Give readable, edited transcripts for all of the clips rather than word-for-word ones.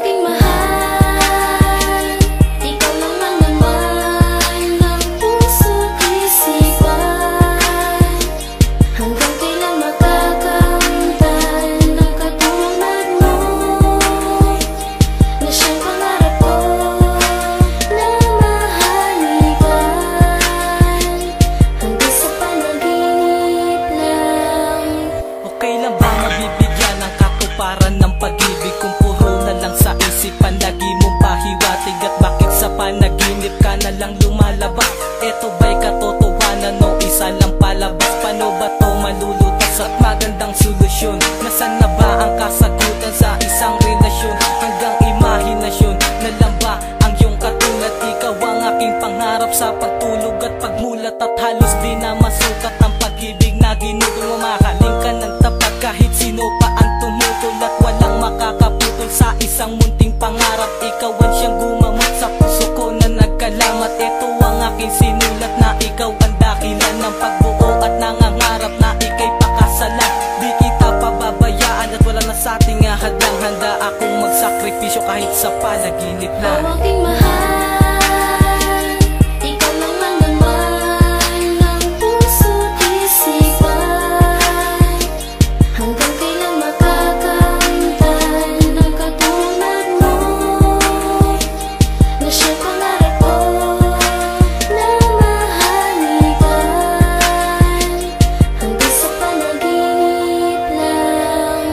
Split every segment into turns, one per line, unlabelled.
aking mahal, ikaw lang ang naman ng puso't isipan. Hanggang kailan makakamtan ng katulad mo, na siyang pangarap ko na mahalikan hanggang sa panaginip lang.
Okay lang ba mabibigyan ng katuparan ng pag-ibig kung puro na lang sa isipan? Lagi mong pahiwatig at bakit sa panaginip ka na lang lumalabas? Eto ba'y katotohanan o isa lang palabas? Paano ba to malulutas at magandang solusyon? Nasaan na ba ang kasagutan sa isang relasyon? Hanggang imahinasyon na lang ba ang iyong katulad? Ikaw ang aking pangarap sa pagtulog at pagmulat, at halos di na masukat ang pag-ibig na ginugol mo. Makaling ka ng tapat kahit sino pa ang tumutol, at walang makakaputol sa isang munting pangarap. Ikaw ang siyang gumamot sa puso ko na nagkalamat. Ito ang aking sinulat na ikaw ang dakilan ng pagbuo at nangangarap na ika'y pakasalan. Di kita pababayaan at wala na sa ating hadlang. Handa akong magsakripisyo kahit sa panaginip lang.
Aking mahal, ikaw lang ang naman ng puso't isipan. Hanggang kailan makakamtan ng katulad mo, na siyang pangarap ko na mahalikan hanggang sa panaginip lang.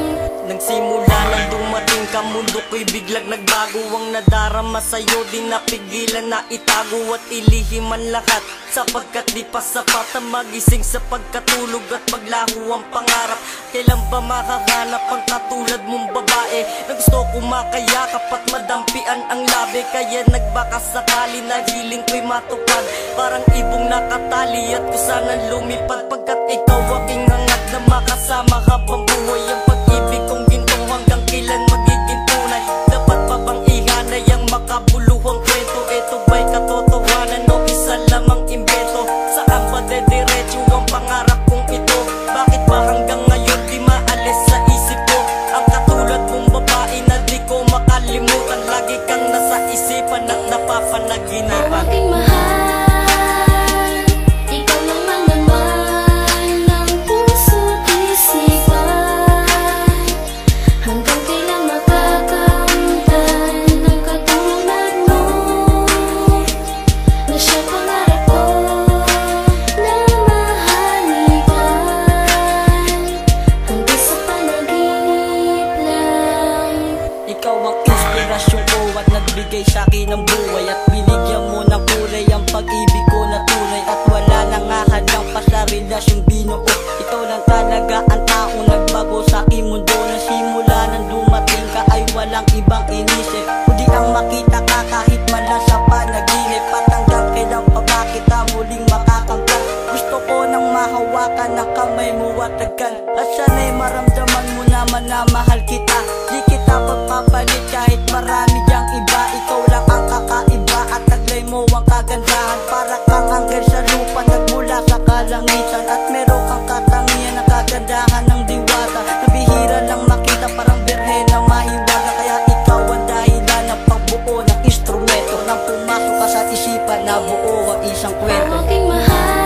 Nagsimula nang dumating ka, mundo ko'y biglang nagbago. Ang nadarama sa'yo di napigilan na itago at ilihim ang lahat, sapagkat di pa sapat ang magising sa pagkatulog at maglaho ang pangarap. Kailan ba makahanap ang katulad mong babae na gusto ko makayakap at madampian ang labi? Kaya nagbaka sakali na hiling ko'y matupad, parang ibong nakatali at kusa na lumipad. Pagkat ikaw aking hangad na makasama habang buhay. Ang pag-ibig kong ginto hanggang kailan magiging tunay? Dapat pa bang ihanay ang makabuluhang kwento? Ito ba'y katotohanan o isa lamang imbento? Saan ba dediretso ang pangarap kong ito? Bakit ba hanggang ngayon di maalis sa isip ko? Ang katulad mong babae na di ko makalimutan, lagi kang nasa isipan at napapanaginipan.
Aking mahal, ikaw lang ang naman ng puso't isipan. Hanggang kailan makakamtan ng katulad mo, na siyang pangarap ko na mahalikan hanggang sa panaginip lang.
Ikaw ang inspirasyon ko at nagbigay sa'kin ng buhay, at binigyan mo ng kulay ang pag-ibig ko na tunay. At wala nang ahadlang pa sa relasyong binuo. Ikaw lang talaga ang taong nagbago sa aking mundo, na simula nang dumating ka ay walang ibang inisip kundi ang makita ka kahit man lang sa panaginip. At hanggang kailan pa ba kita muling makakamtan? Gusto ko nang mahawakan ng kamay mo at agad, at sana'y maramdaman mo naman na mahal kita. Di kita pagpapalit kahit marami diyang iba. Ikaw lang ang kakaiba at taglay mo ang kagandahan. Para kang anghel sa lupa nagmula sa kalangitan, at meron kang katangian ng kagandahan ng diwata na bihira lang makita, parang birhen na mahiwaga. Kaya ikaw ang dahilan ng pagbuo ng instrumento, nang pumasok ka sa isipan na buo ang isang kwento.
Aking mahal,